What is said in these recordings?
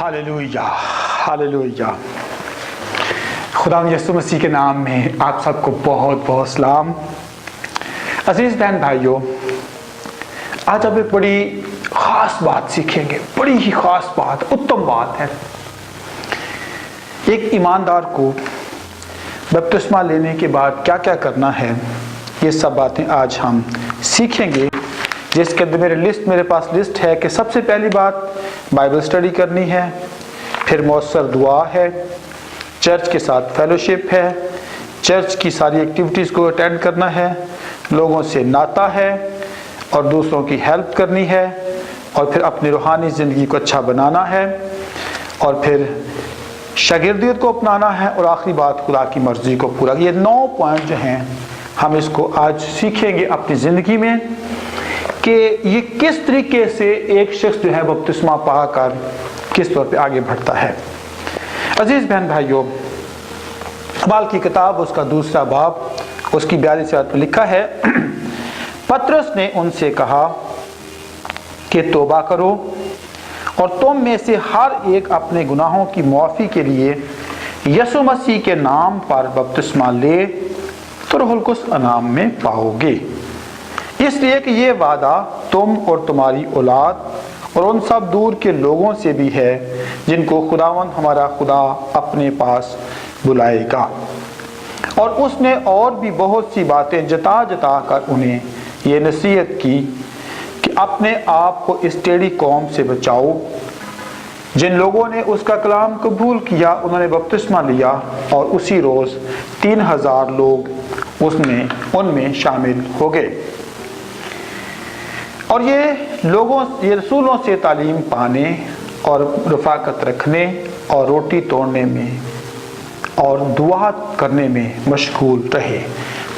Hallelujah hallelujah. खुदा यीशु मसीह के नाम में आप सबको बहुत बहुत सलाम। अजीज बहन भाइयों, आज आप एक बड़ी खास बात सीखेंगे, बड़ी ही खास बात, उत्तम बात है। एक ईमानदार को बपतिस्मा लेने के बाद क्या क्या करना है, ये सब बातें आज हम सीखेंगे। जिसके अंदर मेरे पास लिस्ट है कि सबसे पहली बात बाइबल स्टडी करनी है, फिर मौसर दुआ है, चर्च के साथ फेलोशिप है, चर्च की सारी एक्टिविटीज़ को अटेंड करना है, लोगों से नाता है और दूसरों की हेल्प करनी है, और फिर अपनी रूहानी ज़िंदगी को अच्छा बनाना है, और फिर शागिर्दियत को अपनाना है, और आखिरी बात खुदा की मर्ज़ी को पूरा। ये 9 पॉइंट जो हैं हम इसको आज सीखेंगे अपनी ज़िंदगी में कि ये किस तरीके से एक शख्स जो है बपतिस्मा पाकर किस तौर पे आगे बढ़ता है। अजीज बहन भाइयों, अमाल की किताब उसका 2 बाब उसकी 42 आयत में लिखा है, पतरस ने उनसे कहा कि तौबा करो और तुम में से हर एक अपने गुनाहों की मुआफ़ी के लिए यीशु मसीह के नाम पर बपतिस्मा ले तो रूहुल कुद्स इनाम में पाओगे। इसलिए कि ये वादा तुम और तुम्हारी औलाद और उन सब दूर के लोगों से भी है जिनको खुदावंद हमारा खुदा अपने पास बुलाएगा। और उसने और भी बहुत सी बातें जता जता कर उन्हें ये नसीहत की कि अपने आप को इस टेढ़ी कौम से बचाओ। जिन लोगों ने उसका कलाम कबूल किया उन्होंने बपतिस्मा लिया, और उसी रोज़ 3000 लोग उनमें शामिल हो गए। और ये रसूलों से तालीम पाने और रफ़ाकत रखने और रोटी तोड़ने में और दुआ करने में मशगूल रहे।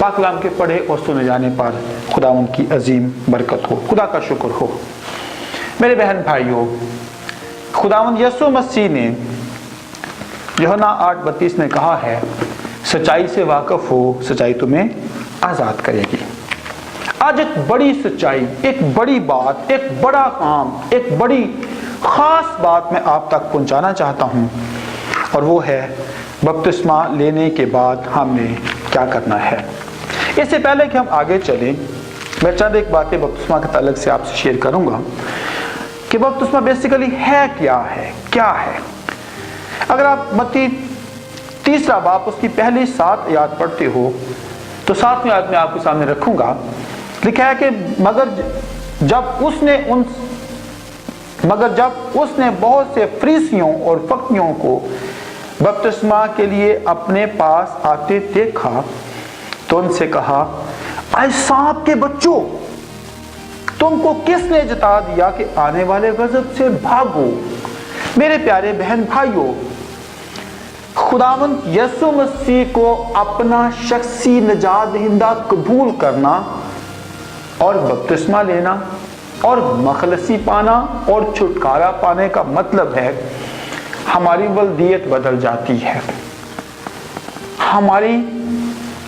पाक कलाम के पढ़े और सुने जाने पर खुदावंद की अजीम बरकत हो, खुदा का शुक्र हो। मेरे बहन भाइयों, खुदावंद यीशु मसीह ने यूहन्ना 8:32 में कहा है, सच्चाई से वाकिफ हो, सच्चाई तुम्हें आज़ाद करेगी। आज एक बड़ी सच्चाई, एक बड़ी बात, एक बड़ा काम, एक बड़ी खास बात मैं आप तक पहुंचाना चाहता हूं, और वो है बपतिस्मा लेने के बाद हमने क्या करना है। इससे पहले कि हम आगे चलें, मैं चंद एक बातें बपतिस्मा के ताल्लुक से आपसे शेयर करूंगा कि बपतिस्मा बेसिकली है क्या है। अगर आप मत्ती 3 बाब उसकी पहली 7 आयत पढ़ते हो तो 7वीं आयत में आपके सामने रखूंगा। लिखा है कि मगर जब उसने बहुत से फरीसियों और फकीहों को बपतिस्मा के लिए अपने पास आते देखा तो उनसे कहा, ऐ सांप के बच्चों, तुमको किसने जता दिया कि आने वाले गजब से भागो। मेरे प्यारे बहन भाइयों, खुदावंद यीशु मसीह को अपना शख्सी निजात दहिंदा कबूल करना और बपतिस्मा लेना और मखलसी पाना और छुटकारा पाने का मतलब है हमारी वल्दियत बदल जाती है,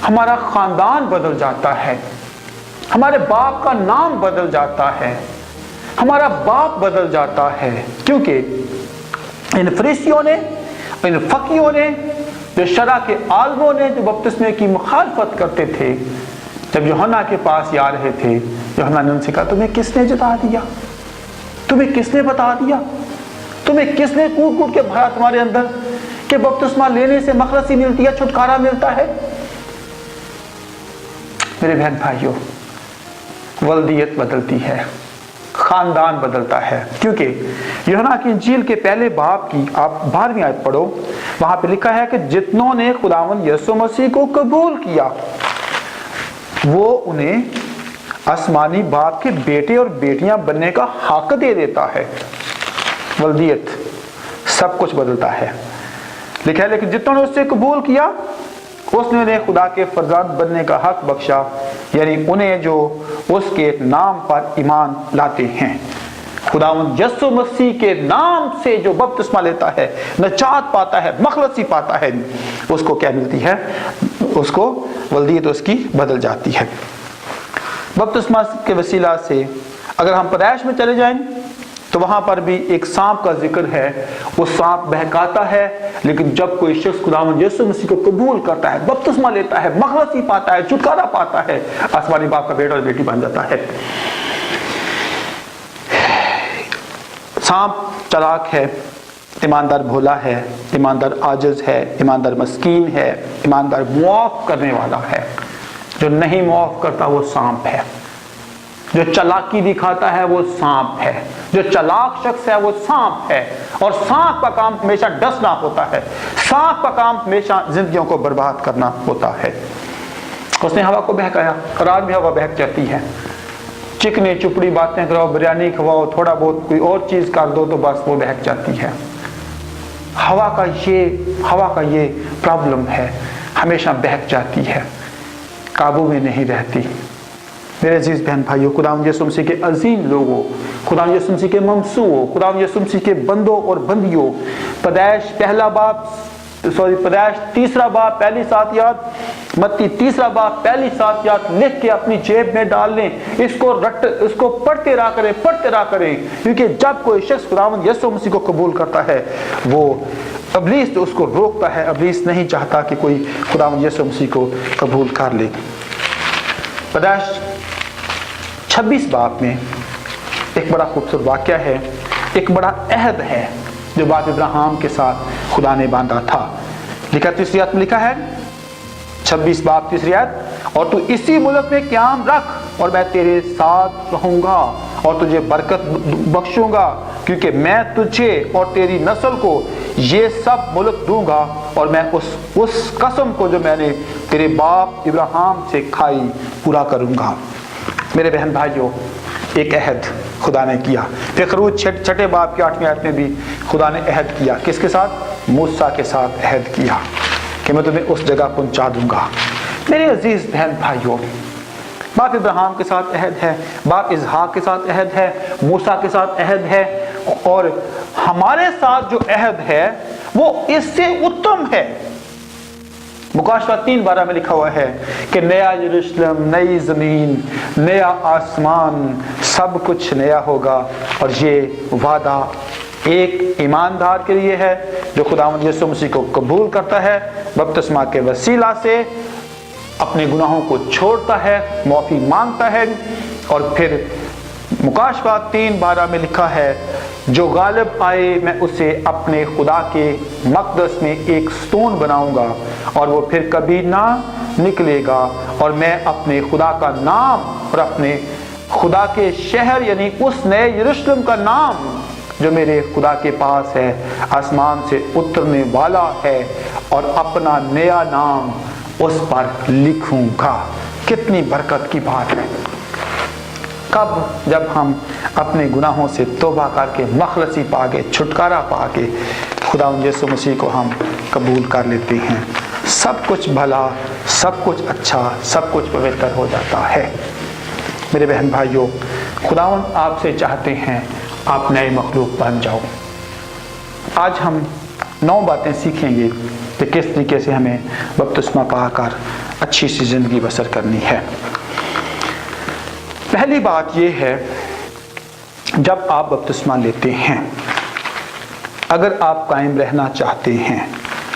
हमारा खानदान बदल जाता है, हमारे बाप का नाम बदल जाता है, हमारा बाप बदल जाता है। क्योंकि इन फरीसियों ने, इन फकीयों ने, जो शरा के आलमों ने जो बपतिस्मे की मुखालफत करते थे, जब यूहन्ना के पास आ रहे थे, यूहन्ना ने उनसे कहा, तुम्हें किसने जता दिया, तुम्हें किसने बता दिया, तुम्हें किसने कूट कूट के भरा तुम्हारे अंदर कि बपतिस्मा लेने से मखलसी मिलती है, छुटकारा मिलता है। मेरे बहन भाइयों, वल्दियत बदलती है, खानदान बदलता है। क्योंकि यूहन्ना की इंजील के पहले बाब की आप 12वीं आयत पढ़ो, वहां पे लिखा है कि जितनों ने खुदावंद यीशु मसीह को कबूल किया वो उन्हें आसमानी बाप के बेटे और बेटियां बनने का हक दे देता है। वल्दियत सब कुछ बदलता है। लिखा है, लेकिन जितनों ने उससे कबूल किया उसने उन्हें खुदा के फरजांद बनने का हक बख्शा, यानी उन्हें जो उसके नाम पर ईमान लाते हैं। खुदावंद यीशु मसीह के नाम से जो बपतिस्मा लेता है, नजात पाता है, मखलसी पाता है, उसको क्या मिलती है, उसको वल्दियत उसकी बदल जाती है। बपतिस्मा के वसीला से अगर हम पैदाइश में चले जाएं تو وہاں پر بھی ایک سانپ کا ذکر ہے. وہ سانپ بہکاتا ہے، لیکن جب کوئی شخص خداوند یسوع مسیح کو قبول کرتا ہے، بپتسمہ لیتا ہے، مخلصی پاتا ہے، چھٹکارا پاتا ہے، آسمانی باپ کا بیٹا اور بیٹی بن جاتا ہے. سانپ چلاک ہے، ایماندار بھولا ہے، ایماندار عاجز ہے، ایماندار مسکین ہے، ایماندار معاف کرنے والا ہے. جو نہیں معاف کرتا وہ سانپ ہے. جو چلاکی دکھاتا ہے وہ سانپ ہے. جو چلاک شخص ہے وہ سانپ ہے. اور سانپ کا کام ہمیشہ ڈسنا ہوتا ہے. سانپ کا کام ہمیشہ زندگیوں کو برباد کرنا ہوتا ہے. اس نے ہوا کو بہکایا اور آج بھی ہوا بہک جاتی ہے. چکنی چپڑی باتیں کرو، بریانی کھواؤ، تھوڑا بہت کوئی اور چیز کر دو تو بس وہ بہک جاتی ہے. ہوا کا یہ پرابلم ہے، ہمیشہ بہک جاتی ہے، قابو میں نہیں رہتی. میرے عزیز بہن بھائیو، خداوند یسوع مسیح کے عظیم لوگوں، خداوند یسوع مسیح کے ممسوحوں، خداوند یسوع مسیح کے بندوں اور بندیوں، پیدائش تیسرا باب پہلی 7 آیات، متی تیسرا باب پہلی 7 آیات لکھ کے اپنی جیب میں ڈال لیں. اس کو پڑھتے رہا کریں، کیونکہ جب کوئی شخص خداوند یسوع مسیح کو قبول کرتا ہے، وہ ابلیس تو اس کو روکتا ہے. ابلیس نہیں چاہتا کہ کوئی خداوند یسوع مسیح کو قبول کر لے. پیدائش 26 باب میں ایک بڑا خوبصورت واقعہ ہے، ایک بڑا عہد ہے جو باپ ابراہیم کے ساتھ خدا نے باندھا تھا. لکھا 3 آیت میں لکھا ہے، 26 باب 3 آیت، اور تو اسی ملک میں قیام رکھ اور میں تیرے ساتھ رہوں گا اور تجھے برکت بخشوں گا، کیونکہ میں تجھے اور تیری نسل کو یہ سب ملک دوں گا اور میں اس قسم کو جو میں نے تیرے باپ ابراہیم سے کھائی پورا کروں گا. میرے بہن بھائیوں، ایک عہد خدا نے کیا. پھر خروج 6 باب کی 8ویں آیت میں بھی خدا نے عہد کیا. کس کے ساتھ؟ موسیٰ کے ساتھ عہد کیا کہ میں تمہیں اس جگہ پہنچا دوں گا. میرے عزیز بہن بھائیوں، باپ ابراہیم کے ساتھ عہد ہے، باپ اسحاق کے ساتھ عہد ہے، موسیٰ کے ساتھ عہد ہے، اور ہمارے ساتھ جو عہد ہے وہ اس سے اتم ہے. مکاشفہ 3:12 میں لکھا ہوا ہے کہ نیا یروشلم، نئی زمین، نیا آسمان، سب کچھ نیا ہوگا. اور یہ وعدہ ایک ایماندار کے لیے ہے جو خداوند یسوع مسیح کو قبول کرتا ہے، بپتسمہ کے وسیلہ سے اپنے گناہوں کو چھوڑتا ہے، معافی مانگتا ہے. اور پھر مکاشفہ 3:12 میں لکھا ہے، جو غالب آئے میں اسے اپنے خدا کے مقدس میں ایک ستون بناؤں گا اور وہ پھر کبھی نہ نکلے گا، اور میں اپنے خدا کا نام اور اپنے خدا کے شہر یعنی اس نئے یروشلم کا نام جو میرے خدا کے پاس ہے، آسمان سے اترنے والا ہے، اور اپنا نیا نام اس پر لکھوں گا. کتنی برکت کی بات ہے. کب؟ جب ہم اپنے گناہوں سے توبہ کر کے، مخلصی پا کے، چھٹکارا پا کے خداوند یسوع مسیح کو ہم قبول کر لیتے ہیں، سب کچھ بھلا، سب کچھ اچھا، سب کچھ پوتر ہو جاتا ہے. میرے بہن بھائیوں، خداوند آپ سے چاہتے ہیں آپ نئے مخلوق بن جاؤ. آج ہم 9 باتیں سیکھیں گے کہ کس طریقے سے ہمیں بپتسمہ پا کر اچھی سی زندگی بسر کرنی ہے. پہلی بات یہ ہے، جب آپ بپتسمہ لیتے ہیں، اگر آپ قائم رہنا چاہتے ہیں،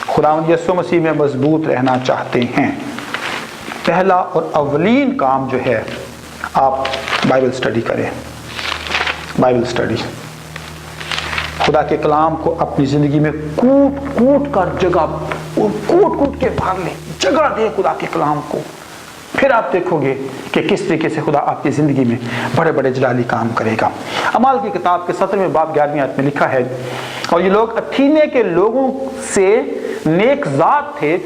خداوند یسوع مسیح میں مضبوط رہنا چاہتے ہیں، پہلا اور اولین کام جو ہے، آپ بائبل سٹڈی کریں. بائبل سٹڈی، خدا کے کلام کو اپنی زندگی میں کوٹ کے بھر لیں، جگہ دیں خدا کے کلام کو. پھر آپ دیکھو گے کہ کس طریقے سے خدا آپ کی زندگی میں بڑے بڑے جلالی کام کرے گا. اعمال کی کتاب کے 17ویں باب 11ویں آیت میں لکھا ہے، اور یہ لوگ اتھینے کے لوگوں سے نیک ذات تھے،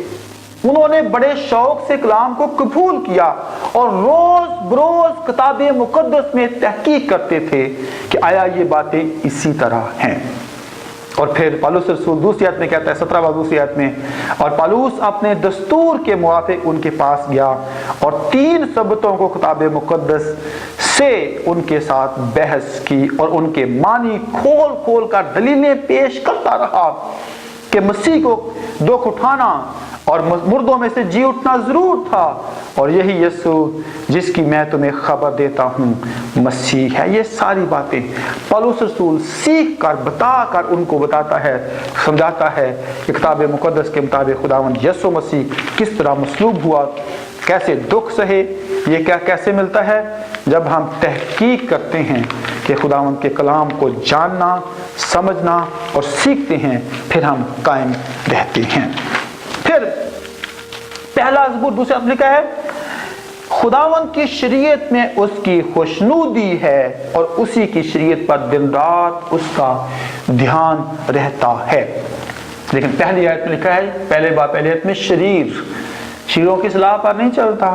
انہوں نے بڑے شوق سے کلام کو قبول کیا اور روز بروز کتاب مقدس میں تحقیق کرتے تھے کہ آیا یہ باتیں اسی طرح ہیں. اور پھر پالوس رسول دوسری آیت میں کہتا ہے، 17 باب دوسری آیت میں، اور پالوس اپنے دستور کے موافق ان کے پاس گیا اور 3 سبتوں کو کتاب مقدس سے ان کے ساتھ بحث کی اور ان کے معنی کھول کھول کر دلیلیں پیش کرتا رہا کہ مسیح کو دکھ اٹھانا और मुर्दों में से जी उठना जरूर था, और यही यीशु जिसकी मैं तुम्हें खबर देता हूँ मसीह है। ये सारी बातें पौलुस रसूल सीख कर बता कर उनको बताता है, समझाता है कि किताब मुकद्दस के मुताबिक खुदावंद यीशु मसीह किस तरह मसलूब हुआ, कैसे दुख सहे। ये क्या कैसे मिलता है? जब हम तहकीक करते हैं कि खुदावंद के कलाम को जानना, समझना और सीखते हैं, फिर हम कायम रहते हैं। फिर पहला ज़बूर दूसरा लिखा है, खुदावंद की शरीयत में उसकी खुशनुदी है और उसी की शरीयत पर दिन रात उसका ध्यान रहता है। लेकिन पहली आयत में लिखा है, पहले आयत में शरीरों की सलाह पर नहीं चलता,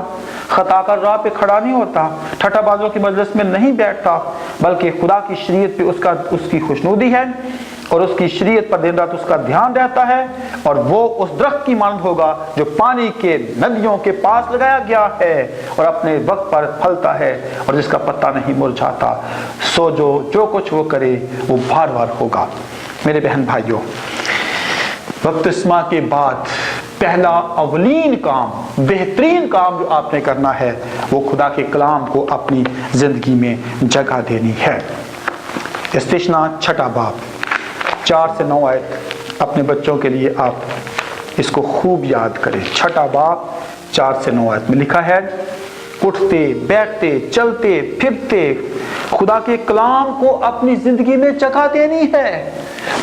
खता कर राह पे खड़ा नहीं होता, ठट्ठाबाजों की मजलिस में नहीं बैठता, बल्कि खुदा की शरीयत पे उसकी खुशनुदी है और उसकी शरीयत पर दिन रात उसका ध्यान रहता है। और वो उस दरख्त की मानद होगा जो पानी के नदियों के पास लगाया गया है और अपने वक्त पर फलता है और जिसका पत्ता नहीं मुरझाता। सो जो कुछ वो करे वो बार बार होगा। मेरे बहन भाइयों, बपतिस्मा के बाद पहला अवलीन काम, बेहतरीन काम जो आपने करना है वो खुदा के कलाम को अपनी जिंदगी में जगह देनी है। इस्तिशना 6 बाब 4 से 9 आयत अपने बच्चों के लिए आप इसको खूब याद करें। 6 बाब 4 से 9 आयत में लिखा है, उठते बैठते चलते फिरते खुदा के कलाम को अपनी जिंदगी में जगह देनी है,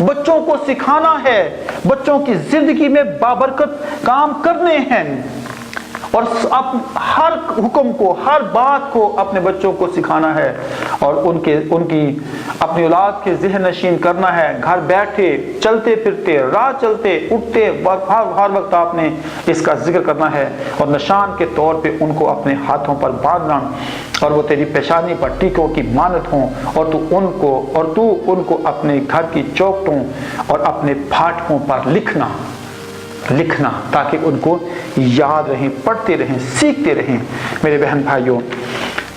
बच्चों को सिखाना है, बच्चों की जिंदगी में बाबरकत काम करने हैं और हर हुक्म को, हर बात को अपने बच्चों को सिखाना है और उनकी अपनी औलाद के ज़हन नशीन करना है। घर बैठे चलते फिरते, राह चलते उठते हर वक्त आपने इसका जिक्र करना है और निशान के तौर पे उनको अपने हाथों पर बांधना और वो तेरी पेशानी पर टीकों की मानत हों और तू उनको अपने घर की चौखटों और अपने फाटकों पर लिखना ताकि उनको याद रहें, पढ़ते रहें, सीखते रहें। मेरे बहन भाइयों,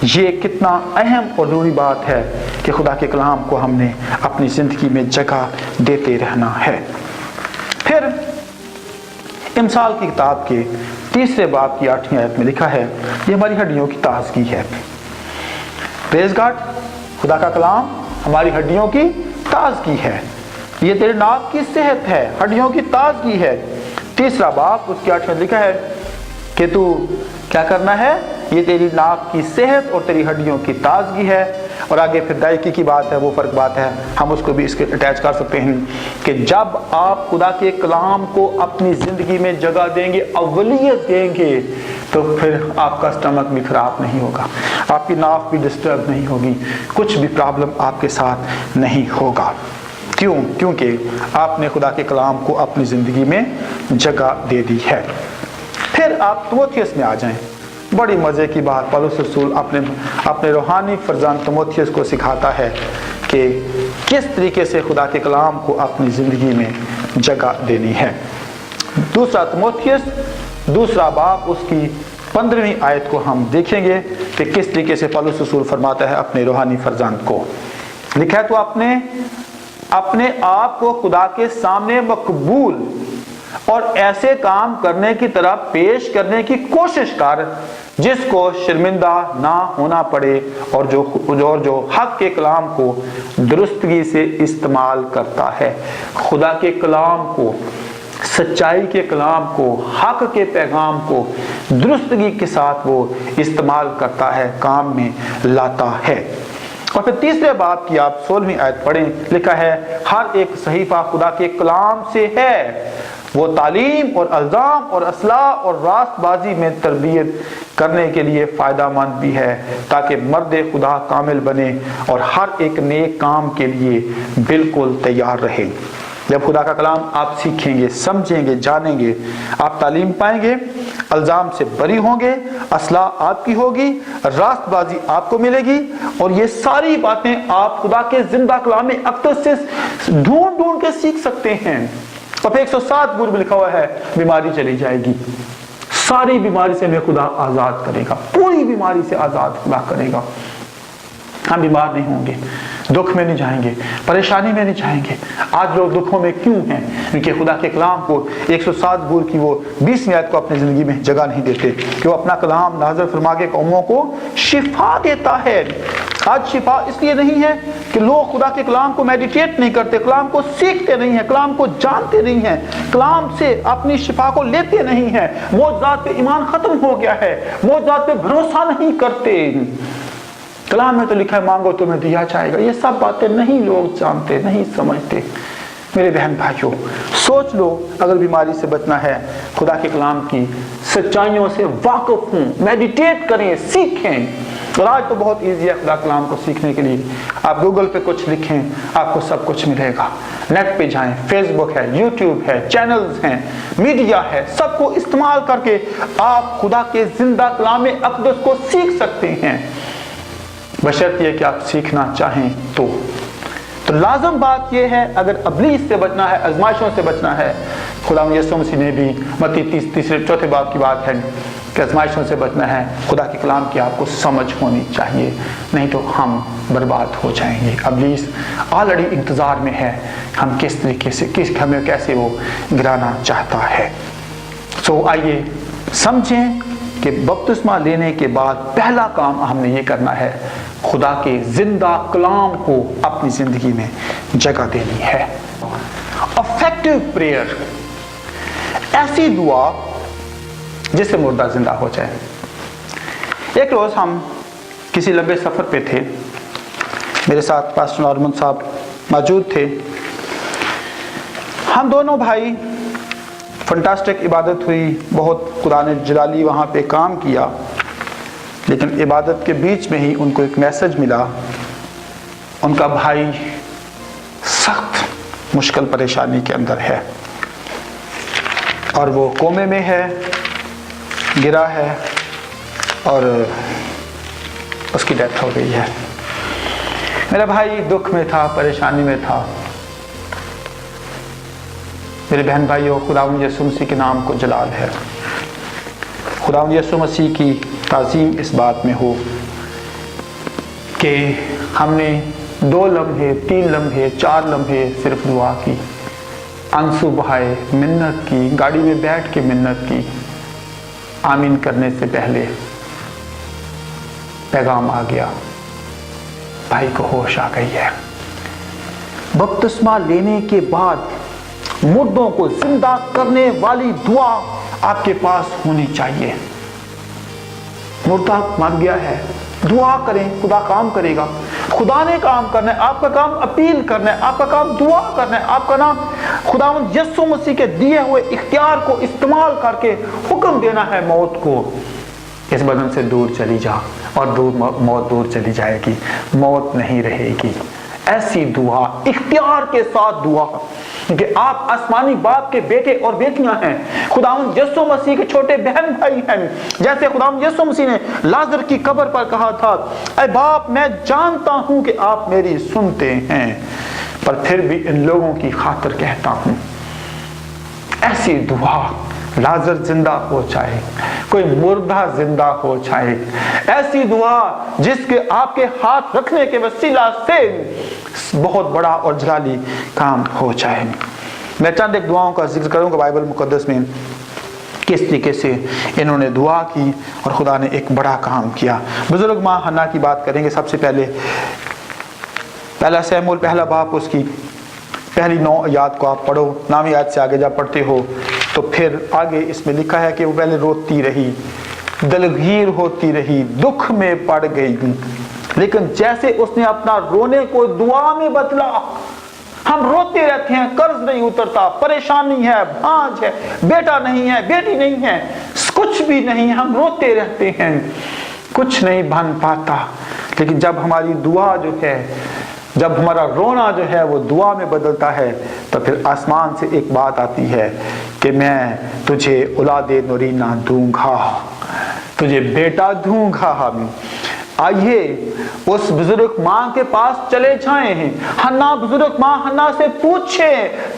ये कितना अहम और ज़रूरी बात है कि खुदा के कलाम को हमने अपनी ज़िंदगी में जगह देते रहना है। फिर इमसाल की किताब के 3 बाब की 8वीं आयत में लिखा है, ये हमारी हड्डियों की ताजगी है। प्रेज़ गॉड, खुदा का कलाम हमारी हड्डियों की ताजगी है। ये तेरे नाक की सेहत है, हड्डियों की ताजगी है। 3 बाब उसकी 8वीं में लिखा है कि तू क्या करना है, ये तेरी नाक की सेहत और तेरी हड्डियों की ताजगी है। और आगे फिर दायकी की बात है, वो फर्क बात है, हम उसको भी इसके अटैच कर सकते हैं कि जब आप खुदा के कलाम को अपनी ज़िंदगी में जगह देंगे, अवलियत देंगे, तो फिर आपका स्टमक भी खराब नहीं होगा, आपकी नाक भी डिस्टर्ब नहीं होगी, कुछ भी प्रॉब्लम आपके साथ नहीं होगा। क्योंकि आपने खुदा के कलाम को अपनी ज़िंदगी में जगह दे दी है। फिर आप तीमुथियुस में आ जाएं। बड़ी मज़े की बात, पौलुस रसूल अपने रूहानी फर्जंद तीमुथियुस को सिखाता है कि किस तरीके से खुदा के कलाम को अपनी ज़िंदगी में जगह देनी है। 2 तीमुथियुस 2 बाब उसकी 15वीं आयत को हम देखेंगे कि किस तरीके से पौलुस रसूल फरमाता है अपने रूहानी फर्जंद को। लिखा है, तो अपने आप को खुदा के सामने मकबूल और ऐसे काम करने की तरह पेश करने की कोशिश कर जिसको शर्मिंदा ना होना पड़े और जो हक के कलाम को दुरुस्तगी से इस्तेमाल करता है। खुदा के कलाम को, सच्चाई के कलाम को, हक के पैगाम को दुरुस्तगी के साथ वो इस्तेमाल करता है, काम में लाता है। और फिर 3 बाब की आप 16वीं आयत पढ़ें, लिखा है, हर एक सहीफा खुदा के कलाम से है, वो तालीम और अल्जाम और असलाह और रास्तबाजी में तरबियत करने के लिए फ़ायदामंद भी है, ताकि मर्द खुदा कामिल बने और हर एक नेक काम के लिए बिल्कुल तैयार रहे। जब खुदा का कलाम आप सीखेंगे, समझेंगे, जानेंगे, आप तालीम पाएंगे, अल्जाम से बरी होंगे, असलाह आपकी होगी, रास्तबाजी आपको मिलेगी और ये सारी बातें आप खुदा के जिंदा कलाम में अक्सर से ढूंढ के सीख सकते हैं। और 107 बुर में लिखा हुआ है, बीमारी चली जाएगी, सारी बीमारी से हमें खुदा आज़ाद करेगा, पूरी बीमारी से आज़ाद खुदा करेगा, हम बीमार नहीं होंगे। दुख में नहीं जाएंगे, परेशानी में नहीं जाएंगे। आज लोग दुखों में क्यों हैं? क्योंकि खुदा के कलाम को 107 बूर की वो 20वीं आयत को अपनी ज़िंदगी में जगह नहीं देते कि वो अपना कलाम नाज़िल फरमा के कौमों को शिफा देता है। आज शिफा इसलिए नहीं है कि लोग खुदा के कलाम को मेडिटेट नहीं करते, कलाम को सीखते नहीं हैं, कलाम को जानते नहीं हैं, कलाम से अपनी शिफा को लेते नहीं हैं, मौजूदात पे ईमान खत्म हो गया है, मौजूदात पे भरोसा नहीं करते। कलाम में तो लिखा है मांगो तुम्हें दिया जाएगा। ये सब बातें नहीं लोग जानते, नहीं समझते। मेरे बहन भाइयों, सोच लो, अगर बीमारी से बचना है, खुदा के कलाम की सच्चाइयों से वाकिफ हों, मेडिटेट करें, सीखें। और आज तो बहुत ईजी है खुदा कलाम को सीखने के लिए। आप गूगल पे कुछ लिखें, आपको सब कुछ मिलेगा। नेट पे जाएं, फेसबुक है, यूट्यूब है, चैनल्स हैं, मीडिया है, सबको इस्तेमाल करके आप खुदा के जिंदा कलाम अक़दस को सीख सकते हैं, बशर्ते कि आप सीखना चाहें तो लाजम बात यह है, अगर इब्लीस से बचना है, आजमाइशों से बचना है, खुदा यीशु मसीह ने भी मत्ती 3-4 बाब की बात है कि आजमाइशों से बचना है, खुदा के कलाम की आपको समझ होनी चाहिए, नहीं तो हम बर्बाद हो जाएंगे। इब्लीस ऑलरेडी इंतज़ार में है, हम किस तरीके से हमें कैसे वो गिराना चाहता है। सो आइए समझें कि बपतिस्मा लेने के बाद पहला काम हमने ये करना है, खुदा के जिंदा कलाम को अपनी जिंदगी में जगह देनी है। अफेक्टिव प्रेयर, ऐसी दुआ जिससे मुर्दा जिंदा हो जाए। एक रोज हम किसी लंबे सफर पे थे, मेरे साथ पास्टर नॉर्मन साहब मौजूद थे। हम दोनों भाई, फंटास्टिक इबादत हुई, बहुत खुदा ने जलाली वहाँ पे काम किया, लेकिन इबादत के बीच में ही उनको एक मैसेज मिला, उनका भाई सख्त मुश्किल परेशानी के अंदर है और वो कोमे में है, गिरा है और उसकी डेथ हो गई है। मेरा भाई दुख में था, परेशानी में था। मेरे बहन भाइयों, खुदावंद यीशु मसीह के नाम को जलाल है। खुदावंद यीशु मसीह की ताज़ीम इस बात में हो कि हमने 2 लम्हे, 3 लम्हे, 4 लम्हे सिर्फ दुआ की, आंसू बहाए, मिन्नत की, गाड़ी में बैठ के मिन्नत की। आमीन करने से पहले पैगाम आ गया, भाई को होश आ गई है। बपतिस्मा लेने के बाद मुर्दों को जिंदा करने वाली दुआ आपके पास होनी चाहिए। मुर्दा मर गया है, दुआ करें, खुदा काम करेगा। खुदा ने काम करना है, आपका काम अपील करना है, आपका काम दुआ करना है, आपका नाम खुदावंद यीशु मसीह के दिए हुए इख्तियार को इस्तेमाल करके हुक्म देना है मौत को, इस बदन से दूर चली जा, और मौत दूर चली जाएगी, मौत नहीं रहेगी। ऐसी दुआ, इख्तियार के साथ दुआ कि आप आसमानी बाप के बेटे और बेटियां हैं, खुदावंद यीशु मसीह के छोटे बहन भाई हैं। जैसे खुदावंद यीशु मसीह ने लाजर की कब्र पर कहा था, ऐ बाप, मैं जानता हूं कि आप मेरी सुनते हैं, पर फिर भी इन लोगों की खातिर कहता हूं। ऐसी दुआ, लाजर जिंदा हो जाए, कोई मुर्दा जिंदा हो जाए, ऐसी दुआ जिसके आपके हाथ रखने के वसीला से बहुत बड़ा और जलाली काम हो जाए। मैं चंद एक दुआओं का जिक्र करूंगा बाइबल मुकद्दस में, किस तरीके से इन्होंने दुआ की और खुदा ने एक बड़ा काम किया। बुजुर्ग माँ हन्ना की बात करेंगे। सबसे पहले पहला शमूएल पहला बाब, उसकी पहली 9 आयत को आप पढ़ो। 9वीं आयत से आगे जब पढ़ते हो तो फिर आगे इसमें लिखा है कि वो पहले रोती रही, दलगीर होती रही, दुख में पड़ गई, लेकिन जैसे उसने अपना रोने को दुआ में बदला। हम रोते रहते हैं, कर्ज नहीं उतरता, परेशानी है, भांज है, बेटा नहीं है, बेटी नहीं है, कुछ भी नहीं है, हम रोते रहते हैं, कुछ नहीं बन पाता। लेकिन जब हमारी दुआ जो है, जब हमारा रोना जो है वो दुआ में बदलता है, तो फिर आसमान से एक बात आती है कि मैं तुझे औलादे नूरीना दूंगा, तुझे बेटा दूंगा। आइए उस बुजुर्ग माँ के पास चले जाएं हैं। हन्ना, बुजुर्ग माँ हन्ना से पूछे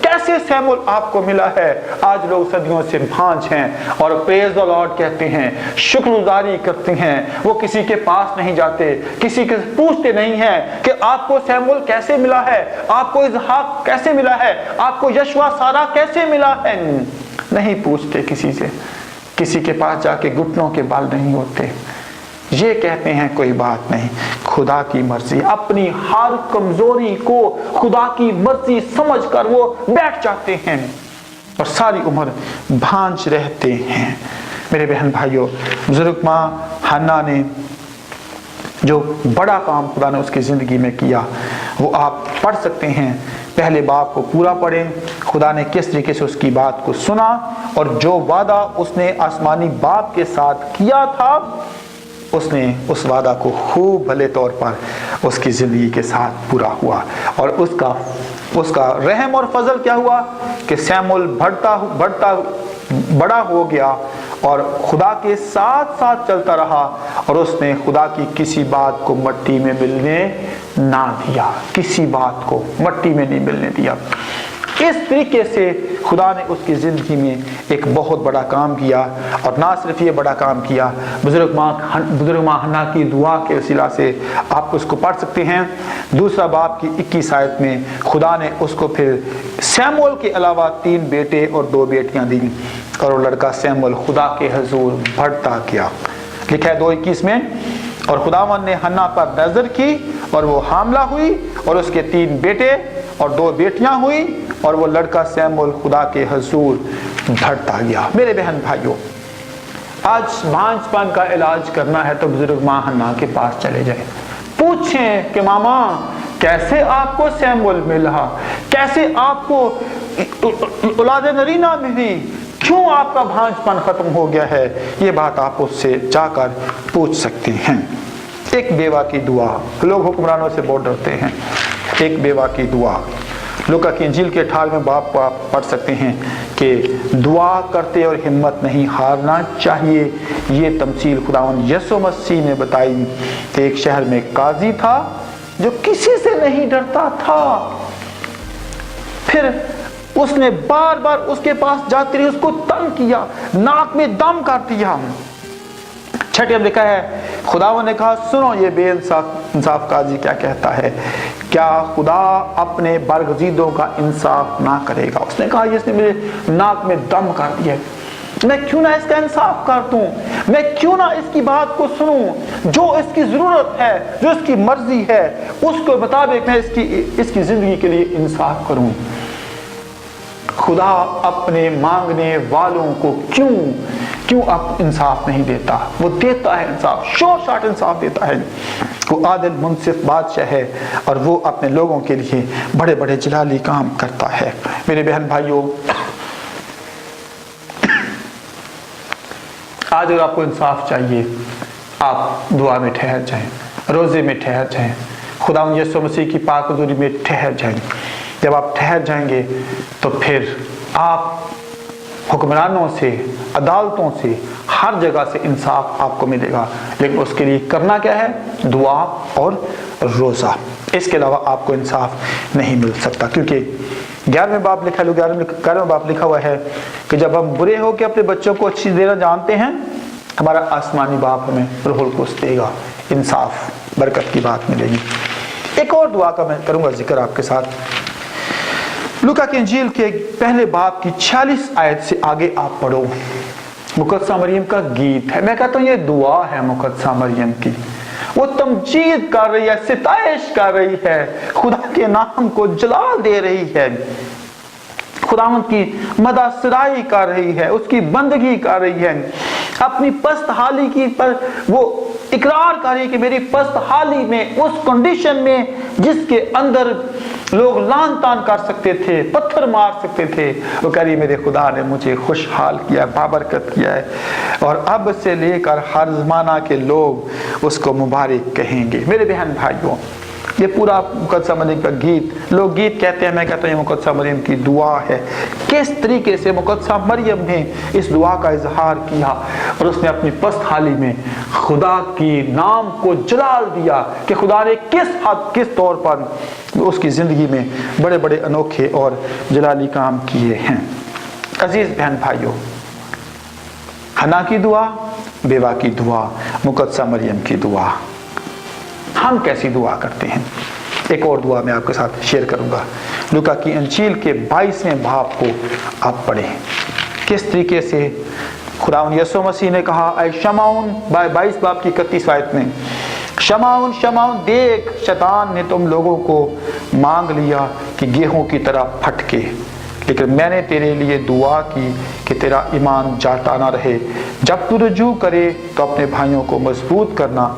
कैसे सैमुअल आपको मिला है। आज लोग सदियों से भांज हैं और प्रेज द लॉर्ड कहते हैं, शुक्रगुजारी करते हैं। वो किसी के पास नहीं जाते, किसी के पूछते नहीं हैं कि आपको सैमुअल कैसे मिला है, आपको इसहाक कैसे मिला है, आपको यशवा सारा कैसे मिला है। नहीं पूछते किसी से, किसी के पास जाके घुटनों के बाल नहीं होते। ये कहते हैं कोई बात नहीं, खुदा की मर्जी। अपनी हर कमजोरी को खुदा की मर्जी समझकर वो बैठ जाते हैं और सारी उम्र भांज रहते हैं। मेरे बहन भाइयों, बुजुर्ग माँ हन्ना ने जो बड़ा काम खुदा ने उसकी जिंदगी में किया वो आप पढ़ सकते हैं। पहले बाप को पूरा पढ़ें, खुदा ने किस तरीके से उसकी बात को सुना और जो वादा उसने आसमानी बाप के साथ किया था उसने उस वादा को खूब भले तौर पर उसकी जिंदगी के साथ पूरा हुआ। और उसका रहम और फजल क्या हुआ कि सैमुअल बड़ा हो गया और खुदा के साथ साथ चलता रहा और उसने खुदा की किसी बात को मट्टी में मिलने ना दिया, किसी बात को मट्टी में नहीं मिलने दिया। इस तरीके से खुदा ने उसकी जिंदगी में एक बहुत बड़ा काम किया। और ना सिर्फ ये बड़ा काम किया, बुजुर्ग माँ हन्ना की दुआ के वसीला से आप उसको पढ़ सकते हैं। दूसरा बाप की 21 आयत में खुदा ने उसको फिर सैमुअल के अलावा 3 बेटे और 2 बेटियां दी और वो लड़का सैमुअल खुदा के हुजूर बढ़ता गया। लिखा है 2:21 में, और खुदावन ने हन्ना पर नजर की और वो हामला हुई और उसके 3 बेटे और 2 बेटियां हुई और वो लड़का सैमुअल खुदा के हुजूर बढ़ता गया। मेरे बहन भाइयों, आज भांजपन का इलाज करना है तो बुजुर्ग माँ हन्ना के पास चले जाएं, पूछें कि मामा कैसे आपको सैमुअल मिला, कैसे आपको औलाद नरीना मिली, क्यों आपका भांजपन खत्म हो गया है। ये बात आप उससे जाकर पूछ सकते हैं। एक बेवा की दुआ, लोग हुक्मरानों से बहुत डरते हैं। एक बेवा की दुआ, लूका की इंजील के 18वें बाब को आप पढ़ सकते हैं कि दुआ करते और हिम्मत नहीं हारना चाहिए। ये तमसील खुदावंद यीशु मसीह ने बताई कि एक शहर में काजी था जो किसी से नहीं डरता था। फिर उसने बार बार उसके पास जाते रहे, उसको तंग किया, नाक में दम कर दिया। 6 में लिखा है, खुदावंद ने कहा सुनो ये बेइंसाफ काजी क्या कहता है, क्या खुदा अपने बरगजीदों का इंसाफ ना करेगा। उसने कहा इसने मेरे नाक में दम कर दिया, मैं क्यों ना इसका इंसाफ कर दूं, मैं क्यों ना इसकी बात को सुनूं, जो इसकी जरूरत है, जो इसकी मर्जी है उसके मुताबिक मैं इसकी जिंदगी के लिए इंसाफ करूं। खुदा अपने मांगने वालों को क्यों आप इंसाफ नहीं देता। वो देता है इंसाफ, शोर शाट इंसाफ देता है। वो आदिल मुनसिफ बादशाह है और वो अपने लोगों के लिए बड़े बड़े जलाली काम करता है। मेरे बहन भाइयों, आज अगर आपको इंसाफ चाहिए, आप दुआ में ठहर जाएं, रोजे में ठहर जाएं, खुदावंद यीशु मसीह की पाक हुजूरी में ठहर जाएं। जब आप ठहर जाएंगे तो फिर आप हुक्मरानों से, अदालतों से, हर जगह से इंसाफ आपको मिलेगा। लेकिन उसके लिए करना क्या है? दुआ और रोज़ा। इसके अलावा आपको इंसाफ नहीं मिल सकता, क्योंकि 11वें बाब लिखा हुआ है कि जब हम बुरे हो के अपने बच्चों को अच्छी देना जानते हैं, हमारा आसमानी बाप हमें रूहुल कुद्स देगा, इंसाफ बरकत की बात मिलेगी। एक और दुआ का मैं करूंगा जिक्र आपके साथ। लूका की इंजील के पहले बाब की 46 आयत से आगे आप पढ़ो। मुकद्दसा मरियम का गीत है। मैं कहता हूँ ये दुआ है मुकद्दसा मरियम की। वो तमजीद कर रही है, सिताइश कर रही है, खुदा के नाम को जलाल दे रही है, खुदावंद की मददसराई कर रही है, उसकी बंदगी कर रही है, अपनी पस्त हाली की पर वो इकरार कर रही है कि मेरी पस्त हाली में, उस कंडीशन में जिसके अंदर लोग लान तान कर सकते थे, पत्थर मार सकते थे, वो कह रही मेरे खुदा ने मुझे खुशहाल किया, बाबरकत किया है, और अब से लेकर हर जमाना के लोग उसको मुबारक कहेंगे। मेरे बहन भाइयों, ये पूरा मुक़द्दसा मरियम का गीत, लोग गीत कहते हैं, मैं कहता हूँ ये मुक़द्दसा मरियम की दुआ है। किस तरीके से मुक़द्दसा मरियम ने इस दुआ का इजहार किया और उसने अपनी पस्त हाली में खुदा की नाम को जलाल दिया कि खुदा ने किस तौर पर उसकी ज़िंदगी में बड़े बड़े अनोखे और जलाली काम किए हैं। अजीज़ बहन भाइयों, हन्ना की दुआ, बेवा की दुआ, मुक़द्दसा मरियम की दुआ, हम कैसी दुआ करते हैं? एक और दुआ मैं आपके साथ शेयर करूंगा। लूका की इंजील के 22वें बाब को आप पढ़ें। किस तरीके से खुदावंद यीशु मसीह ने कहा, ऐ शमाउन, 22 बाब की 31 आयत में, शमाउन शमाउन, देख शैतान ने तुम लोगों को मांग लिया कि गेहूं की तरह फटके, लेकिन मैंने तेरे लिए दुआ की कि तेरा ईमान जाता ना रहे। जब तू रुजू करे तो अपने भाइयों को मजबूत करना।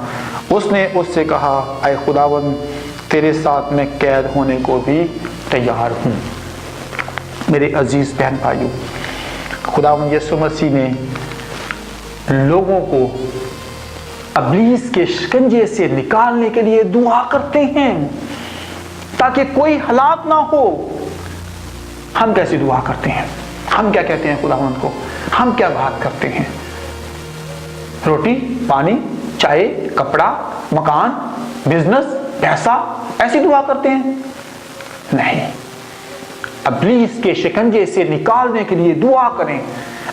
उसने उससे कहा, ऐ खुदावन, तेरे साथ मैं कैद होने को भी तैयार हूँ। मेरे अजीज बहन भाइयों, खुदावन यीशु मसीह ने लोगों को अब्लीस के शिकंजे से निकालने के लिए दुआ करते हैं ताकि कोई हलाक ना हो। हम कैसी दुआ करते हैं? हम क्या कहते हैं खुदावंद को? हम क्या बात करते हैं? रोटी, पानी, चाय, कपड़ा, मकान, बिजनेस, पैसा, ऐसी दुआ करते हैं? नहीं। अब्लीस के शिकंजे से निकालने के लिए दुआ करें,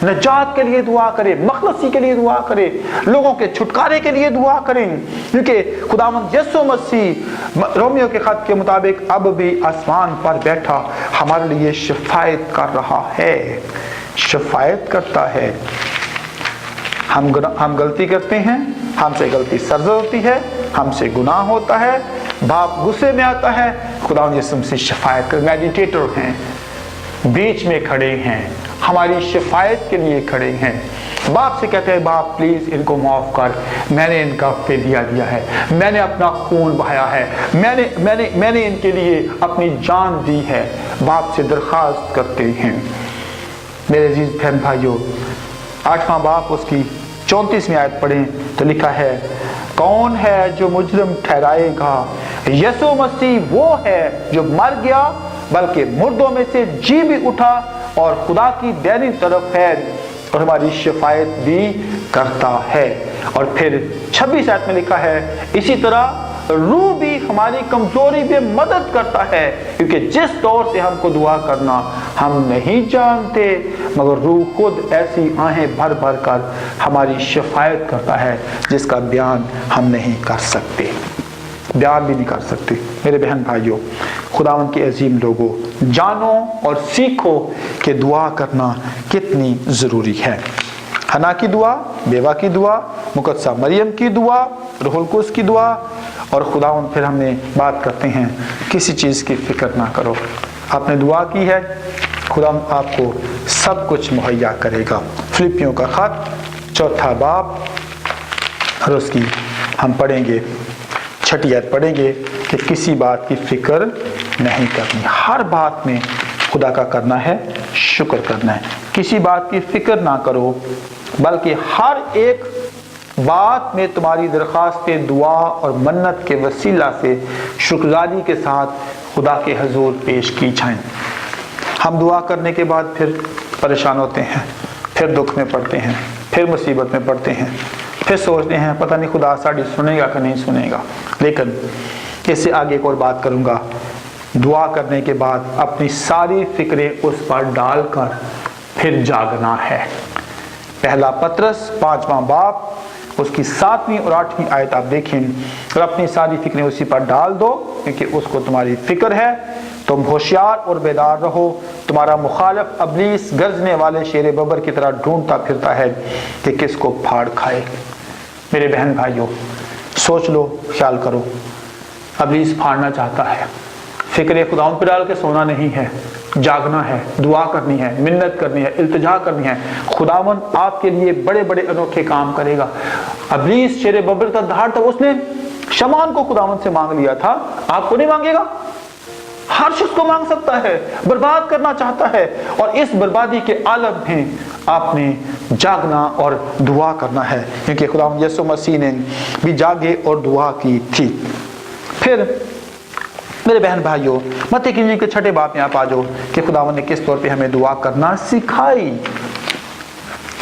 नजात के लिए दुआ करें, मखलसी के लिए दुआ करें, लोगों के छुटकारे के लिए दुआ करें, क्योंकि खुदावंद यीशु मसीह रोमियो के खत के मुताबिक अब भी आसमान पर बैठा हमारे लिए शफायत कर रहा है, शफायत करता है। हम गलती करते हैं, हमसे गलती सर्जद होती है, हमसे गुनाह होता है, बाप गुस्से में आता है, खुदावंद यीशु मसीह शफायत कर, मेडिटेटर हैं, बीच में खड़े हैं, हमारी शफायत के लिए खड़े हैं। बाप से कहते हैं, बाप प्लीज इनको माफ कर, मैंने इनका फिदिया दिया है, मैंने अपना खून बहाया है, मैंने इनके लिए अपनी जान दी है। बाप से दरखास्त करते हैं। मेरे अजीज बहन भाइयों, 8वां बाप उसकी 34वीं आयत पढ़ें तो लिखा है, कौन है जो मुजरिम ठहराएगा? यीशु मसीह वो है जो मर गया बल्कि मुर्दों में से जी भी उठा और खुदा की दाहिनी तरफ है और हमारी शफायत भी करता है। और फिर 26 आयत में लिखा है, इसी तरह रूह भी हमारी कमजोरी में मदद करता है, क्योंकि जिस तौर से हमको दुआ करना हम नहीं जानते, मगर रूह खुद ऐसी आहें भर भर कर हमारी शफायत करता है जिसका बयान हम नहीं कर सकते, बयान भी नहीं कर सकते। मेरे बहन भाइयों, खुदावंद के अजीम लोगों, जानो और सीखो कि दुआ करना कितनी ज़रूरी है। हन्ना की दुआ, बेवा की दुआ, मुक़द्दसा मरियम की दुआ, रूहुल कुद्स की दुआ, और खुदावंद फिर हमने बात करते हैं, किसी चीज़ की फिक्र ना करो। आपने दुआ की है, खुदावंद आपको सब कुछ मुहैया करेगा। फिलिपियों का खत 4 बाब और उसकी हम पढ़ेंगे 6 आयत पढ़ेंगे कि किसी बात की फिक्र नहीं करनी, हर बात में खुदा का करना है, शुक्र करना है। किसी बात की फिक्र ना करो, बल्कि हर एक बात में तुम्हारी दरखास्तें दुआ और मन्नत के वसीला से शुक्रगुजारी के साथ खुदा के हुजूर पेश की जाएं। हम दुआ करने के बाद फिर परेशान होते हैं, फिर दुख में पड़ते हैं, फिर मुसीबत में पड़ते हैं, फिर सोचते हैं पता नहीं खुदा साड़ी सुनेगा कि नहीं सुनेगा। लेकिन इससे आगे एक और बात करूँगा, दुआ करने के बाद अपनी सारी फिक्रें उस पर डालकर फिर जागना है। पहला पत्रस 5वां बाब उसकी 7वीं और 8वीं आयत आप देखें, और अपनी सारी फिक्रें उसी पर डाल दो, क्योंकि उसको तुम्हारी फिक्र है। तुम होशियार और बेदार रहो, तुम्हारा मुखालिफ अब्लीस गरजने वाले शेर बबर की तरह ढूंढता फिरता है कि किसको फाड़ खाए। मेरे बहन भाइयों, सोच लो, ख्याल करो, अब्लीस फाड़ना चाहता है। फिक्र खुदावंद पे डाल के सोना नहीं है, जागना है, दुआ करनी है, मिन्नत करनी है, इल्तिजा करनी है। खुदावंद आपके लिए बड़े बड़े अनोखे काम करेगा। अब्लीस शेर बबर का धाड़ था, उसने शमान को खुदावंद से मांग लिया था, आपको नहीं मांगेगा? हर शख्स को मांग सकता है, बर्बाद करना चाहता है, और इस बर्बादी के आलम में आपने जागना और दुआ करना है, क्योंकि खुदावंद यीशु मसीह ने भी जागे और दुआ की थी। फिर मेरे बहन भाइयों, मत्ती की इंजील के 6 बाब में आप आ जाओ कि खुदावंद ने किस तौर पे हमें दुआ करना सिखाई।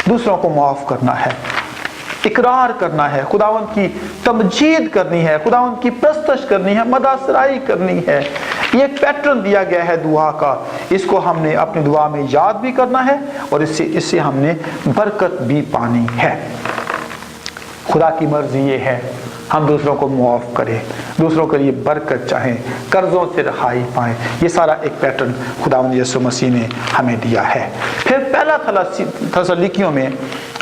दूसरों को माफ करना है, इकरार करना है, खुदावंद की तमजीद करनी है, खुदावंद की प्रस्तश करनी है, मदासराई करनी है। ये एक पैटर्न दिया गया है दुआ का, इसको हमने अपनी दुआ में याद भी करना है और इससे हमने बरकत भी पानी है। खुदा की मर्जी ये है हम दूसरों को मुआफ करें, दूसरों के लिए बरकत चाहें, कर्जों से रहाई पाएं। ये सारा एक पैटर्न खुदावंद यीशु मसीह ने हमें दिया है। फिर पहला थस्सलुनीकियों में